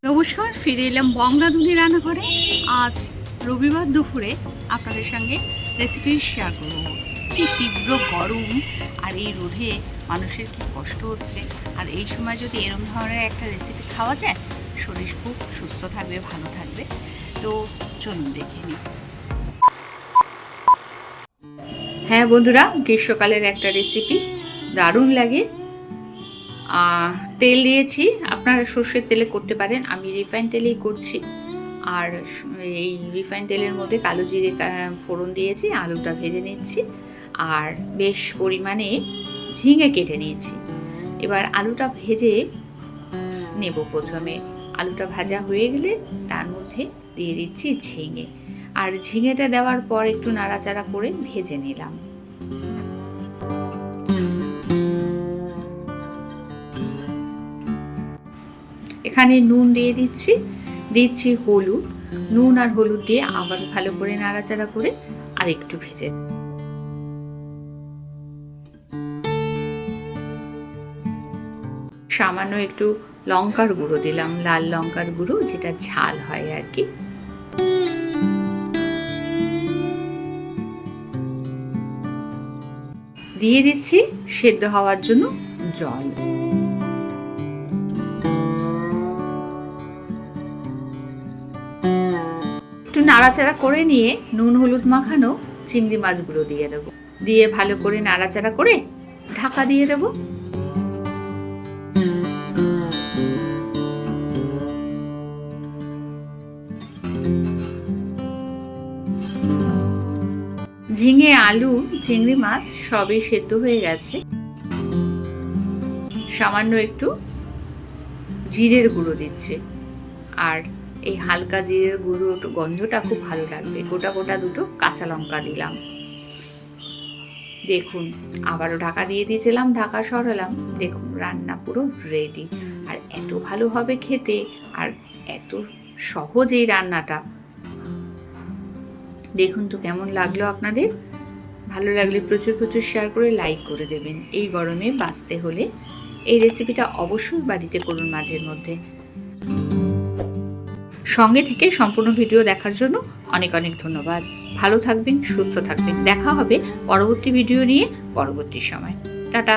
নমস্কার, ফিরে এলাম বং রাঁধুনি রান্নাঘরে। আজ রবিবার দুপুরে আপনাদের সঙ্গে রেসিপি শেয়ার করব। কি তীব্র গরম আর এই রোদে মানুষের কি কষ্ট হচ্ছে, আর এই সময় যদি এরকম ধরনের একটা রেসিপি খাওয়া যায় শরীর খুব সুস্থ থাকবে, ভালো থাকবে। তো চলুন দেখে নিই। হ্যাঁ বন্ধুরা, গ্রীষ্মকালের একটা রেসিপি দারুণ লাগে। তেল দিয়েছি, আপনারা সর্ষের তেলে করতে পারেন, আমি রিফাইন তেলেই করছি। আর এই রিফাইন তেলের মধ্যে কালো জিরে ফোড়ন দিয়েছি, আলুটা ভেজে নিচ্ছি আর বেশ পরিমাণে ঝিঙে কেটে নিয়েছি। এবার আলুটা ভেজে নেব। প্রথমে আলুটা ভাজা হয়ে গেলে তার মধ্যে দিয়ে দিচ্ছি ঝিঙে, আর ঝিঙেটা দেওয়ার পর একটু নাড়াচাড়া করে ভেজে নিলাম। এখানে নুন দিয়ে দিচ্ছি হলুদ, নুন আর হলুদ দিয়ে আবার ভালো করে নাড়াচাড়া করে আর একটু ভেজে। সামান্য একটু লঙ্কার গুঁড়ো দিলাম, লাল লঙ্কার গুঁড়ো, যেটা ঝাল হয় আর কি। দিয়ে দিচ্ছি সেদ্ধ হওয়ার জন্য জল। একটু নাড়াচাড়া করে নিয়ে নুন হলুদ মাখানো চিংড়ি মাছগুলো দিয়ে দেবো, দিয়ে ভালো করে নাড়াচাড়া করে ঢাকা দিয়ে দেবো। ঝিঙে, আলু, চিংড়ি মাছ সবই সেদ্ধ হয়ে গেছে। সামান্য একটু জিরের গুঁড়ো দিচ্ছে, আর এই হালকা জিরের গুঁড়ো গন্ধটা খুব ভালো লাগবে। গোটা গোটা দুটো কাঁচা লঙ্কা দিলাম। দেখুন, আবারও ঢাকা দিয়ে দিয়েছিলাম, ঢাকা সরালাম। দেখুন, রান্না পুরো রেডি। আর এত ভালো হবে খেতে, আর এত সহজ এই রান্নাটা। দেখুন তো কেমন লাগলো আপনাদের। ভালো লাগলে প্রচুর প্রচুর শেয়ার করে লাইক করে দেবেন। এই গরমে বাঁচতে হলে এই রেসিপিটা অবশ্যই বাড়িতে করুন মাঝের মধ্যে। সঙ্গে থেকে সম্পূর্ণ ভিডিও দেখার জন্য অনেক অনেক ধন্যবাদ। ভালো থাকবেন, সুস্থ থাকবেন। দেখা হবে পরবর্তী ভিডিও নিয়ে পরবর্তী সময়। টাটা।